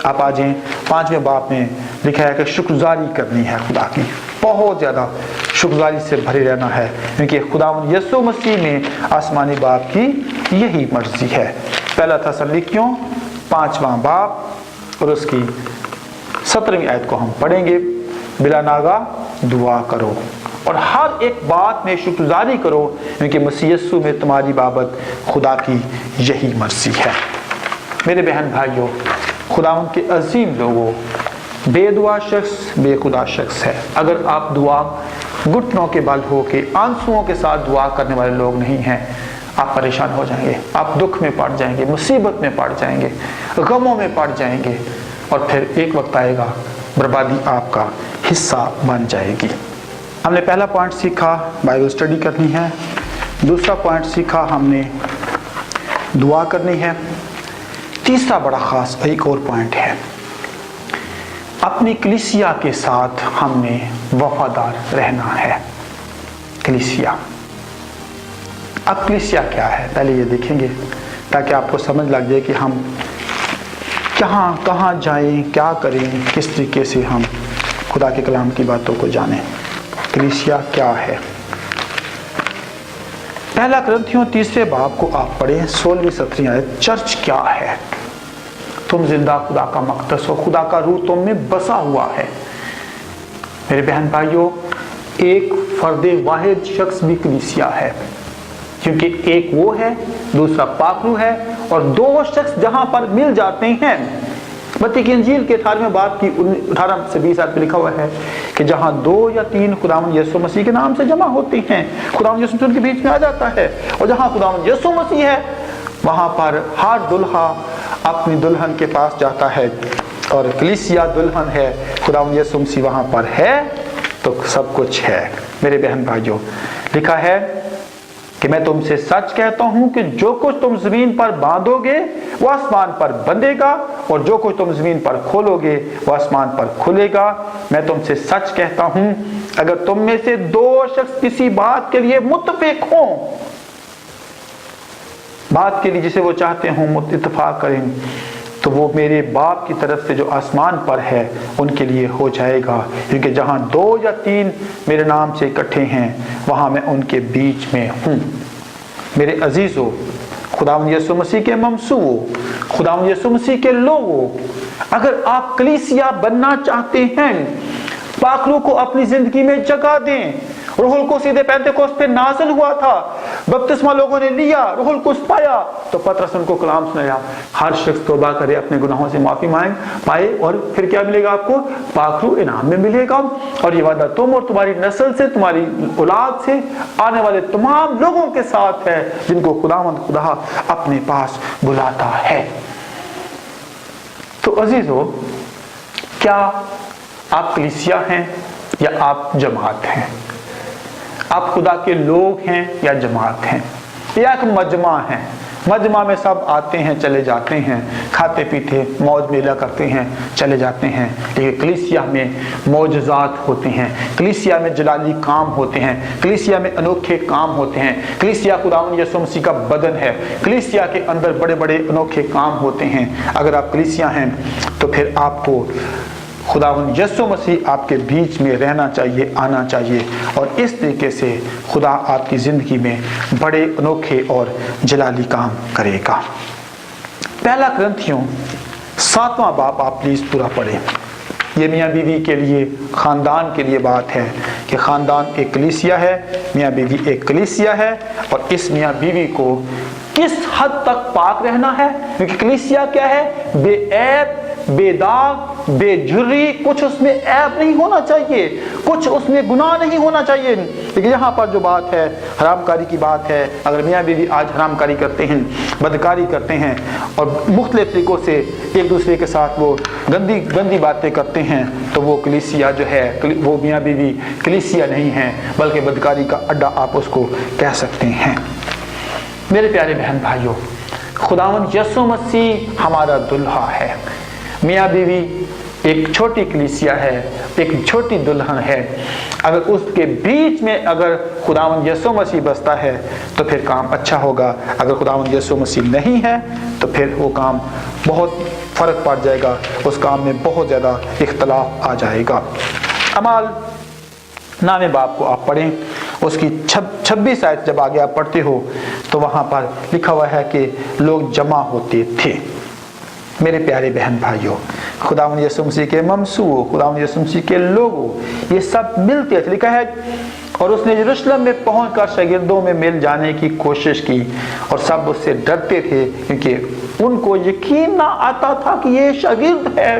आप आ जाएं, 5वें बाब में लिखा है कि शुक्रगुजारी करनी है, खुदा की बहुत ज़्यादा शुक्रगुजारी से भरे रहना है, क्योंकि खुदावंद यीशु मसीह में आसमानी बाप की यही मर्जी है। पहला थस्सलुनीकियों 5वां बाब और उसकी 17वीं आयत को हम पढ़ेंगे। बिला नागा दुआ करो और हर एक बात में शुक्रगुजारी करो, क्योंकि मसीह यीशु में तुम्हारी बाबत खुदा की यही मर्जी है। मेरे बहन भाइयों, खुदावंद के अजीम लोगों, बेदुआ शख्स बेखुदा शख्स है। अगर आप दुआ घुटनों के बल हो के आंसुओं के साथ दुआ करने वाले लोग नहीं हैं, आप परेशान हो जाएंगे, आप दुख में पड़ जाएंगे, मुसीबत में पड़ जाएंगे, गमों में पड़ जाएंगे और फिर एक वक्त आएगा बर्बादी आपका हिस्सा बन जाएगी। हमने पहला पॉइंट सीखा, बाइबल स्टडी करनी है। दूसरा पॉइंट सीखा, हमने दुआ करनी है। तीसरा बड़ा खास एक और पॉइंट है, अपनी कलीसिया के साथ हमने वफादार रहना है। कलीसिया, अब कलीसिया क्या है पहले ये देखेंगे, ताकि आपको समझ लग जाए कि हम कहाँ जाएं, क्या करें, किस तरीके से हम खुदा के कलाम की बातों को जानें। कलीसिया क्या है? पहला कुरिन्थियों 3 बाब को आप पढ़ें, 16वीं-17वीं आयत। चर्च क्या है? तुम जिंदा खुदा का मक़दस हो, खुदा का रूह तुम में बसा हुआ है। मेरे बहन भाइयों, एक फर्दे वाहिद शख्स भी कलीसिया है, क्योंकि एक वो है, दूसरा पाखरू है, और दो शख्स जहां पर मिल जाते हैं। मत्ती की इंजील के 18वें बाब की 18 से 20 आयत में लिखा हुआ है कि जहां 2 या 3 खुदावंद यीशु मसीह के नाम से जमा होती हैं, खुदावंद यीशु मसीह उनके बीच में आ जाता है। और जहां खुदावंद यीशु मसीह है, वहां पर हर दुल्हा अपनी दुल्हन के पास जाता है, और कलीसिया दुल्हन है, खुदावंद यीशु मसीह वहां पर है तो सब कुछ है। मेरे बहन भाइयों, लिखा है कि मैं तुमसे सच कहता हूं कि जो कुछ तुम जमीन पर बांधोगे वो आसमान पर बंधेगा, और जो कुछ तुम जमीन पर खोलोगे वो आसमान पर खुलेगा। मैं तुमसे सच कहता हूं, अगर तुम में से 2 शख्स किसी बात के लिए मुत्तफिक हो, बात के लिए जिसे वो चाहते हो इत्तेफाक करें, तो वो मेरे बाप की तरफ से जो आसमान पर है उनके लिए हो जाएगा। क्योंकि जहां 2 या 3 मेरे नाम से इकट्ठे हैं, वहां मैं उनके बीच में हूं। मेरे अजीजों, खुदावंद यीशु मसीह के ममसूओं, खुदावंद यीशु मसीह के लोगों, अगर आप कलीसिया बनना चाहते हैं, पाखरू को अपनी जिंदगी में जगह दें। रूहुल कुद्स सीधे पेंतेकोस्त पे नाज़िल हुआ था, बपतिस्मा लोगों ने लिया, रूहुल कुद्स पाया, तो पतरस उनको कलाम सुनाया। हर शख्स तौबा करे, अपने गुनाहों से माफी पाए, और फिर क्या मिलेगा आपको? पाखरू इनाम में मिलेगा। और ये वादा तुम और तुम्हारी नस्ल से, तुम्हारी औलाद से, आने वाले तमाम लोगों के साथ है जिनको खुदावंद खुदा अपने पास बुलाता है। तो अजीजों, क्या आप कलीसिया हैं या आप जमात हैं? आप खुदा के लोग हैं या जमात हैं, या एक मजमा है? मजमा में सब आते हैं, चले जाते हैं, खाते पीते मौज मेला करते हैं, चले जाते हैं। लेकिन कलीसिया में मौजज़ात होते हैं, कलीसिया में जलाली काम होते हैं, कलीसिया में अनोखे काम होते हैं। कलीसिया खुदावंद यीशु मसीह का बदन है, कलीसिया के अंदर बड़े बड़े अनोखे काम होते हैं। अगर आप कलीसिया हैं तो फिर आपको खुदावंद यीशु मसीह आपके बीच में रहना चाहिए, आना चाहिए, और इस तरीके से खुदा आपकी ज़िंदगी में बड़े अनोखे और जलाली काम करेगा। पहला कुरिन्थियों 7वां बाब आप प्लीज़ पूरा पढ़ें। ये मियाँ बीवी के लिए, ख़ानदान के लिए बात है कि ख़ानदान एक कलीसिया है, मियाँ बीवी एक कलीसिया है, और इस मियाँ बीवी को किस हद तक पाक रहना है। क्योंकि कलीसिया क्या है? बेऐब, बेदाग, बेजुर्री, कुछ उसमें ऐब नहीं होना चाहिए, कुछ उसमें गुनाह नहीं होना चाहिए। लेकिन यहाँ पर जो बात है हरामकारी की बात है, अगर मियाँ बीवी आज हरामकारी करते हैं, बदकारी करते हैं और मुख्तलिफ तरीक़ों से एक दूसरे के साथ वो गंदी गंदी बातें करते हैं, तो वो कलीसिया जो है, वो मियाँ बीवी कलीसिया नहीं है, बल्कि बदकारी का अड्डा आप उसको कह सकते हैं। मेरे प्यारे बहन भाइयों, खुदावंद यीशु मसीह हमारा दुल्हा है। मियाँ बीवी एक छोटी कलीसिया है, एक छोटी दुल्हन है। अगर उसके बीच में अगर खुदावंद यीशु मसीह बसता है तो फिर काम अच्छा होगा। अगर खुदावंद यीशु मसीह नहीं है तो फिर वो काम बहुत फ़र्क पड़ जाएगा, उस काम में बहुत ज़्यादा इख्तलाफ आ जाएगा। अमाल नामे बाप को आप पढ़ें, उसकी 26 आयत जब आगे आप पढ़ते हो तो वहाँ पर लिखा हुआ है कि लोग जमा होते थे। मेरे प्यारे बहन भाइयों, खुदावंद यीशु मसीह के ममसूओं, खुदावंद यीशु मसीह के लोगों, ये सब मिलते थे। लिखा है और उसने यरूशलेम में पहुंचकर शागिर्दों में मिल जाने की कोशिश की और सब उससे डरते थे, क्योंकि उनको यकीन ना आता था कि ये शागिर्द है।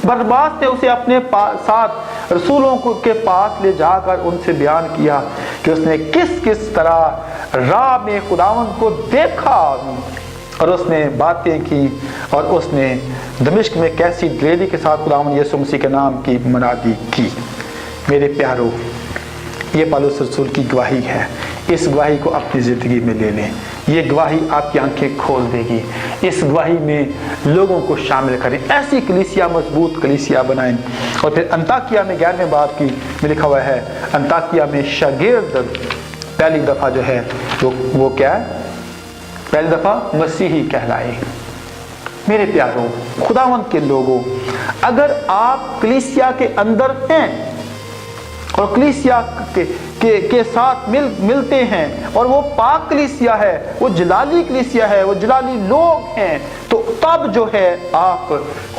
बरनबास ने उसे अपने साथ रसूलों के पास ले जाकर उनसे बयान किया कि उसने किस किस तरह राह में खुदावंद को देखा और उसने बातें की और उसने दमिश्क में कैसी दिलेरी के साथ खुदावंद यीशु मसीह के नाम की मुनादी की। मेरे प्यारों, ये पौलुस रसूल की गवाही है। इस गवाही को अपनी ज़िंदगी में ले लें। ये गवाही आपकी आंखें खोल देगी। इस गवाही में लोगों को शामिल करें, ऐसी कलीसिया, मजबूत कलीसिया बनाएं। और फिर अंताकिया में 11वें बाब की में लिखा हुआ है, अंताकिया में शागिर्द पहली दफ़ा जो है वो क्या है? पहली दफ़ा मसीही कहलाए। मेरे प्यारों, खुदावंद के लोगों, अगर आप कलीसिया के अंदर हैं और कलीसिया के साथ मिलते हैं और वो पाक कलीसिया है, वो जलाली कलीसिया है, वो जलाली लोग हैं, तो तब जो है आप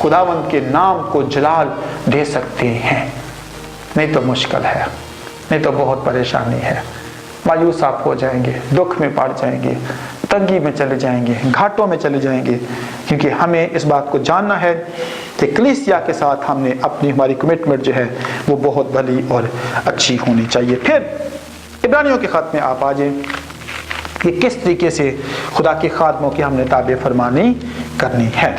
खुदावंद के नाम को जलाल दे सकते हैं। नहीं तो मुश्किल है, नहीं तो बहुत परेशानी है। मायूस आप हो जाएंगे, दुख में पड़ जाएंगे, तंगी में चले जाएंगे, घाटों में चले जाएंगे, क्योंकि हमें इस बात को जानना है कि कलीसिया के साथ हमारी कमिटमेंट जो है वो बहुत भली और अच्छी होनी चाहिए। फिर इब्रानियों के ख़त में आप आ जाएं कि किस तरीके से खुदा के खादमों की हमने ताबे फरमानी करनी है।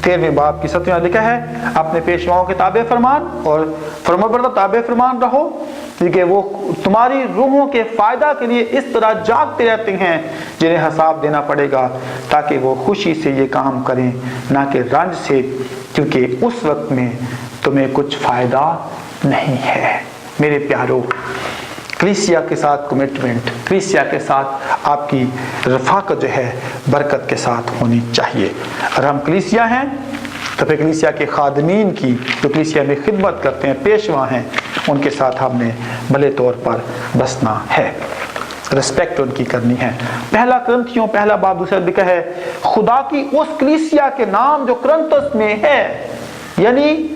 13वें बाब की 7वें लिखा है, अपने पेशवाओं के ताबे फरमान और फरमाबरदार ताबे फरमान रहो, क्योंकि वो तुम्हारी रूहों के फ़ायदा के लिए इस तरह जागते रहते हैं जिन्हें हिसाब देना पड़ेगा, ताकि वो खुशी से ये काम करें, ना कि रंज से, क्योंकि उस वक्त में तुम्हें कुछ फ़ायदा नहीं है। मेरे प्यारों, कलीसिया के साथ कमिटमेंट, कलीसिया के साथ आपकी रफ़ाकत जो है बरकत के साथ होनी चाहिए। और हम कलीसिया हैं तो फिर कलीसिया के खादमीन की, जो कलीसिया में खिदमत करते हैं, पेशवा हैं, उनके साथ हमने भले तौर पर बसना है, रिस्पेक्ट उनकी करनी है। पहला करंथियों पहला बाब दूसरा लिखा है, खुदा की उस कलीसिया के नाम जो करंथस में है, यानी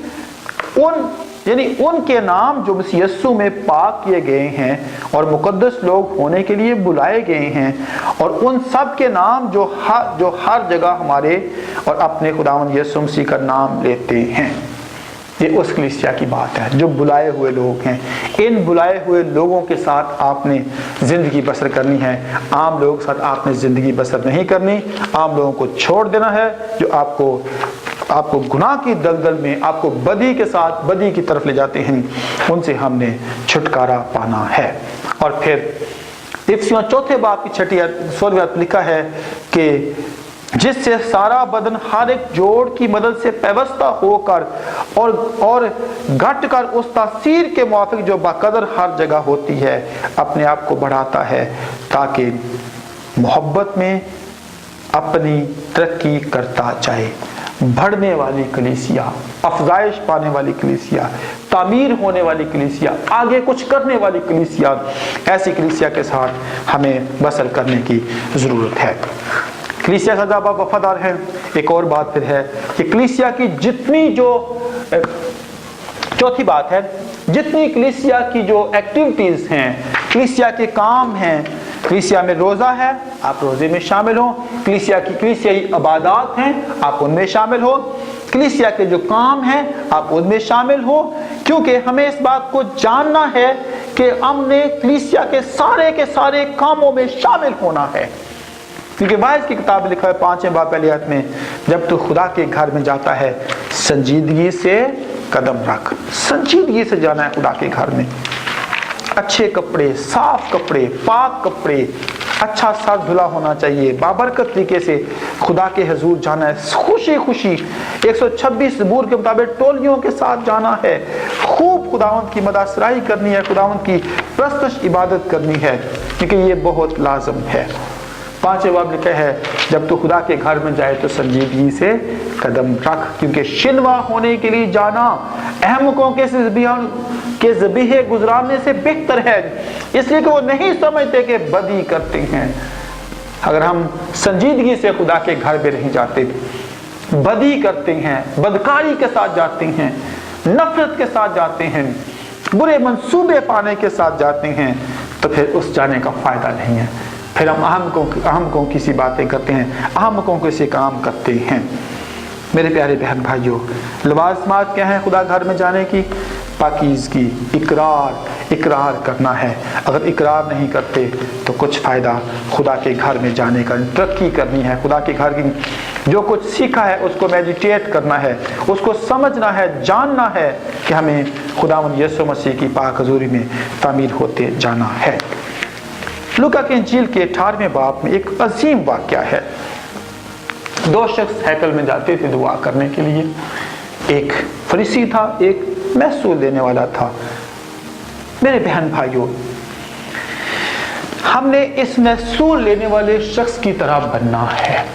उनके नाम जो मसीह यीशु में पाक किए गए हैं और मुकद्दस लोग होने के लिए बुलाए गए हैं, और उन सब के नाम जो हर जगह हमारे और अपने खुदावंद यीशु मसीह का नाम लेते हैं। ये उस कलीसिया की बात है जो बुलाए हुए लोग हैं। इन बुलाए हुए लोगों के साथ आपने ज़िंदगी बसर करनी है। आम लोगों के साथ आपने ज़िंदगी बसर नहीं करनी। आम लोगों को छोड़ देना है जो आपको गुनाह की दलदल में, आपको बदी के साथ बदी की तरफ ले जाते हैं, उनसे हमने छुटकारा पाना है। और फिर इफिसियों 4 बाब की 16 लिखा है कि जिससे सारा बदन हर एक जोड़ की मदद से पैवस्ता होकर और घट कर उस तासीर के मुआफिक जो बाकदर हर जगह होती है, अपने आप को बढ़ाता है, ताकि मोहब्बत में अपनी तरक्की करता जाए। बढ़ने वाली कलीसिया, अफजाइश पाने वाली कलीसिया, तामीर होने वाली कलीसिया, आगे कुछ करने वाली कलीसिया, ऐसी कलीसिया के साथ हमें बसर करने की ज़रूरत है। कलीसिया का जब आप वफादार हैं, एक और बात फिर है कि कलीसिया की जितनी जो चौथी बात है, जितनी कलीसिया की जो एक्टिविटीज़ हैं, कलीसिया के काम हैं, कलीसिया में रोज़ा है, आप रोज़े में शामिल हो, कलीसियाई इबादत हैं, आप उनमें शामिल हो, कलीसिया के जो काम हैं आप उनमें शामिल हो, क्योंकि हमें इस बात को जानना है कि हमने कलीसिया के सारे कामों में शामिल होना है। क्योंकि वाइज की किताब लिखा है 5वें बाब पहली आयत में, जब तू खुदा के घर में जाता है संजीदगी से कदम रख। संजीदगी से जाना है खुदा के घर में, अच्छे कपड़े, साफ कपड़े, पाक कपड़े, अच्छा सर धुला होना चाहिए, बाबरकत तरीके से खुदा के हुजूर जाना है, खुशी खुशी 126 जबूर के मुताबिक टोलियों के साथ जाना है, खूब खुदावंद की मदासराई करनी है, खुदावंद की प्रस्तुश इबादत करनी है, क्योंकि ये बहुत लाजम है। 5वें बाब लिखा है जब तू खुदा के घर में जाए तो संजीदगी से कदम रख, क्योंकि शिनवा होने के लिए जाना अहमकों के ज़बीहे गुजराने से बेहतर है, इसलिए कि वो नहीं समझते कि बदी करते हैं। अगर हम संजीदगी से खुदा के घर में नहीं जाते, बदी करते हैं, बदकारी के साथ जाते हैं, नफरत के साथ जाते हैं, बुरे मंसूबे पाने के साथ जाते हैं, तो फिर उस जाने का फायदा नहीं है। फिर हम अहमकों की सी बातें करते हैं, अहमकों के से काम करते हैं। मेरे प्यारे बहन भाइयों, लवाज़मात क्या है खुदा घर में जाने की? पाकीज़गी, इकरार करना है। अगर इकरार नहीं करते तो कुछ फ़ायदा खुदा के घर में जाने का। तरक्की करनी है, खुदा के घर की जो कुछ सीखा है उसको मेडिटेट करना है, उसको समझना है, जानना है कि हमें खुदावंद यीशु मसीह की पाक हज़ूरी में तामीर होते जाना है। लूका की इंजील के 18वें बाब में एक अजीम वाक़या है। 2 शख्स हैकल में जाते थे दुआ करने के लिए, एक फरीसी था, एक महसूल देने वाला था। मेरे बहन भाइयों, हमने इस महसूल लेने वाले शख्स की तरह बनना है,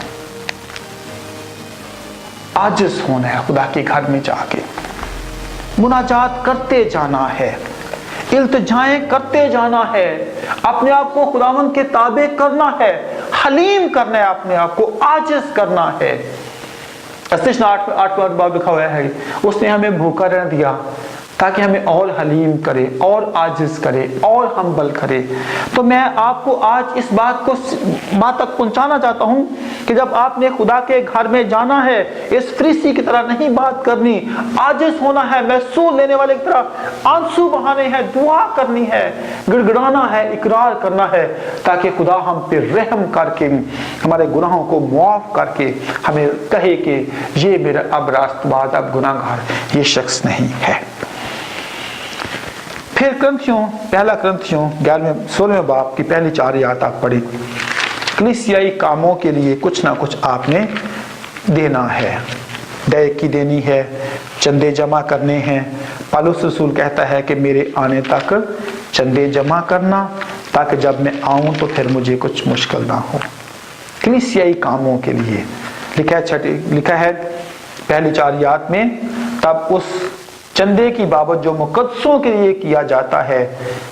आजिज़ होना है, खुदा के घर में जाके मुनाजात करते जाना है, इल्तिजाएं करते जाना है, अपने आप को खुदावंद के ताबे करना है, हलीम करना है, अपने आप को आजिज़ करना है। 8वां बाब लिखा हुआ है उसने हमें भूखा रहने दिया ताकि हमें और हलीम करे, और आजिज़ करे, और हम्बल करे। तो मैं आपको आज इस बात तक पहुंचाना चाहता हूं कि जब आपने खुदा के घर में जाना है, इस फरीसी की तरह नहीं बात करनी, आजिज़ होना है, महसूल लेने वाले की तरह आंसू बहाने हैं, दुआ करनी है, गिड़गिड़ाना है, इकरार करना है, ताकि खुदा हम पे रहम करके हमारे गुनाहों को मुआफ़ करके हमें कहे कि ये मेरा अब रास्तबाज, अब गुनाहगार ये शख्स नहीं है। फिर पहला क्रंथियों 16वें बाब की पहली 4 आयत आप पढ़ी। कलीसियाई कामों के लिए कुछ ना कुछ आपने देना है, दयकी देनी है, चंदे जमा करने हैं। पौलुस रसूल कहता है कि मेरे आने तक चंदे जमा करना, ताकि जब मैं आऊं तो फिर मुझे कुछ मुश्किल ना हो। कलीसियाई कामों के लिए लिखा है पहली 4 आयत में, तब उस चंदे की बाबत जो मुकद्दसों के लिए किया जाता है,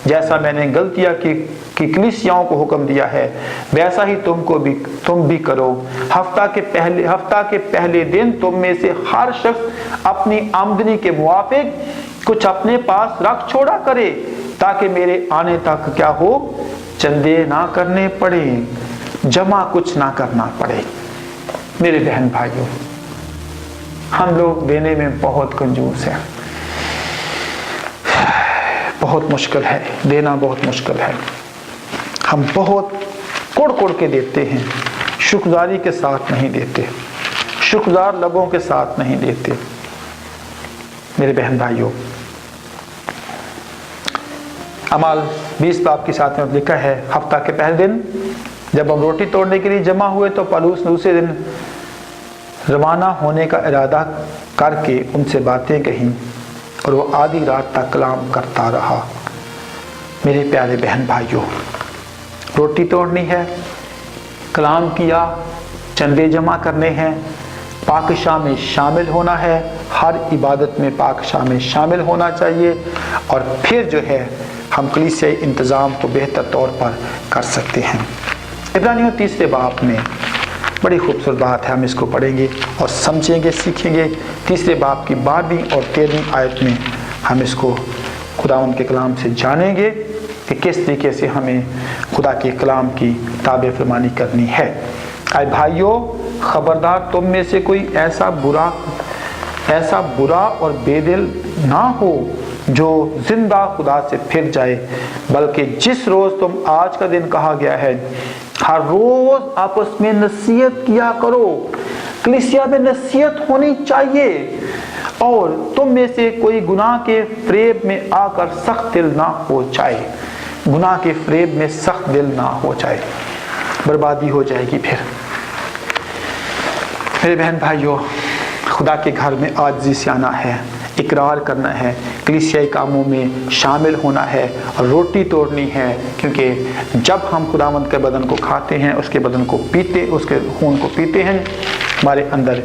जैसा मैंने गलतियां की कलीसियाओं को हुक्म दिया है, वैसा ही तुम भी करो। हफ्ता के पहले दिन तुम में से हर शख्स अपनी आमदनी के मुआफिक कुछ अपने पास रख छोड़ा करे, ताकि मेरे आने तक क्या हो, चंदे ना करने पड़े, जमा कुछ ना करना पड़े। मेरे बहन भाइयों, हम लोग देने में बहुत कंजूस हैं, बहुत मुश्किल है, देना बहुत मुश्किल है। हम बहुत कुड़ के देते हैं, शुक्रगुजारी के साथ नहीं देते, शुक्रगुजार लबों के साथ नहीं देते। मेरे बहन भाइयों, अमाल 20 बाब के साथ में लिखा है, हफ्ता के पहले दिन जब हम रोटी तोड़ने के लिए जमा हुए तो पौलुस ने दूसरे दिन रवाना होने का इरादा करके उनसे बातें कहीं, और वो आधी रात तक कलाम करता रहा। मेरे प्यारे बहन भाइयों, रोटी तोड़नी है, कलाम किया, चंदे जमा करने हैं, पाकशाह में शामिल होना है, हर इबादत में पाकशाह में शामिल होना चाहिए, और फिर जो है हम कलीसियाई इंतज़ाम को बेहतर तौर पर कर सकते हैं। इब्रानियों 3 बाब में बड़ी खूबसूरत बात है, हम इसको पढ़ेंगे और समझेंगे, सीखेंगे। 3 बाब की 12वीं और 13वीं आयत में हम इसको खुदावंद के कलाम से जानेंगे कि किस तरीके से हमें खुदा के कलाम की ताबे फरमानी करनी है। आए भाइयों, खबरदार तुम में से कोई ऐसा बुरा ایسا برا اور بے دل نہ ہو جو زندہ خدا سے پھر جائے، بلکہ جس روز تم آج کا دن کہا گیا ہے ہر روز آپس میں نصیحت کیا کرو۔ کلیسیا میں نصیحت ہونی چاہیے، اور تم میں سے کوئی گناہ کے فریب میں آ کر سخت دل نہ ہو جائے۔ گناہ کے فریب میں سخت دل نہ ہو جائے، بربادی ہو جائے گی۔ پھر میرے بہن بھائیوں، خدا کے گھر میں عاجزی سے آنا ہے، اقرار کرنا ہے، کلیسیائی کاموں میں شامل ہونا ہے، روٹی توڑنی ہے، کیونکہ جب ہم خداوند کے بدن کو کھاتے ہیں، اس کے بدن کو پیتے، اس کے خون کو پیتے ہیں، ہمارے اندر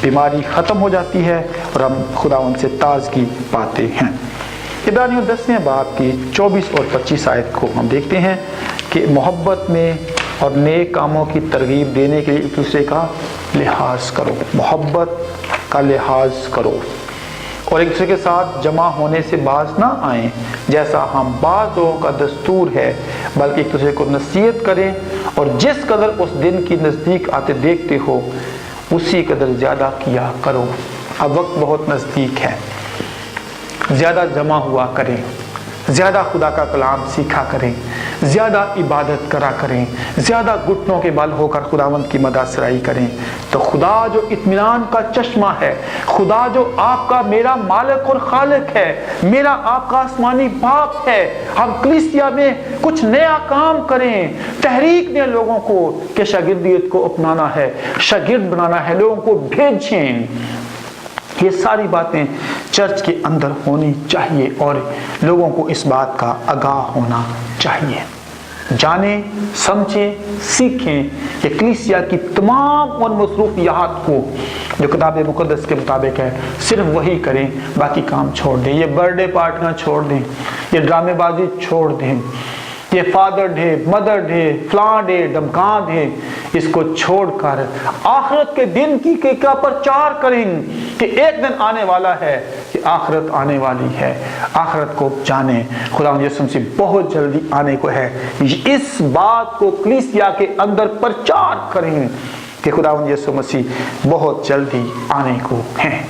بیماری ختم ہو جاتی ہے اور ہم خداوند سے تازگی پاتے ہیں۔ عبرانیوں 10ویں باب کی 24 اور 25 آیت کو ہم دیکھتے ہیں کہ محبت میں اور نیک کاموں کی ترغیب دینے کے لیے ایک دوسرے کا لحاظ کرو، محبت کا لحاظ کرو، اور ایک دوسرے کے ساتھ جمع ہونے سے باز نہ آئیں جیسا ہم بعض لوگوں کا دستور ہے، بلکہ ایک دوسرے کو نصیحت کریں، اور جس قدر اس دن کی نزدیک آتے دیکھتے ہو اسی قدر زیادہ کیا کرو۔ اب وقت بہت نزدیک ہے، زیادہ جمع ہوا کریں، زیادہ خدا کا کلام سیکھا کریں، زیادہ عبادت کرا کریں، زیادہ گھٹنوں کے بل ہو کر خداوند کی مدح سرائی کریں، تو خدا جو اطمینان کا چشمہ ہے، خدا جو آپ کا میرا مالک اور خالق ہے، میرا آپ کا آسمانی باپ ہے، ہم کلیسیا میں کچھ نیا کام کریں، تحریک دیں لوگوں کو کہ شاگردیت کو اپنانا ہے، شاگرد بنانا ہے، لوگوں کو بھیجیں۔ یہ ساری باتیں چرچ کے اندر ہونی چاہیے اور لوگوں کو اس بات کا آگاہ ہونا چاہیے۔ جانیں، سمجھیں، سیکھیں کہ کلیسیا کی تمام ان مصروفیات کو جو کتاب مقدس کے مطابق ہے صرف وہی کریں، باقی کام چھوڑ دیں۔ یہ برتھ ڈے پارٹیاں چھوڑ دیں، یہ ڈرامے بازی چھوڑ دیں، یہ فادر ڈے، مدر ڈے، فلاں ڈے، ڈمکان ڈے، اس کو چھوڑ کر آخرت کے دن کی کیا پرچار کریں کہ ایک دن آنے والا ہے، کہ آخرت آنے والی ہے، آخرت کو جانیں، خداوند یسوع مسیح بہت جلدی آنے کو ہے۔ اس بات کو کلیسیا کے اندر پرچار کریں کہ خداوند یسوع مسیح بہت جلدی آنے کو ہیں۔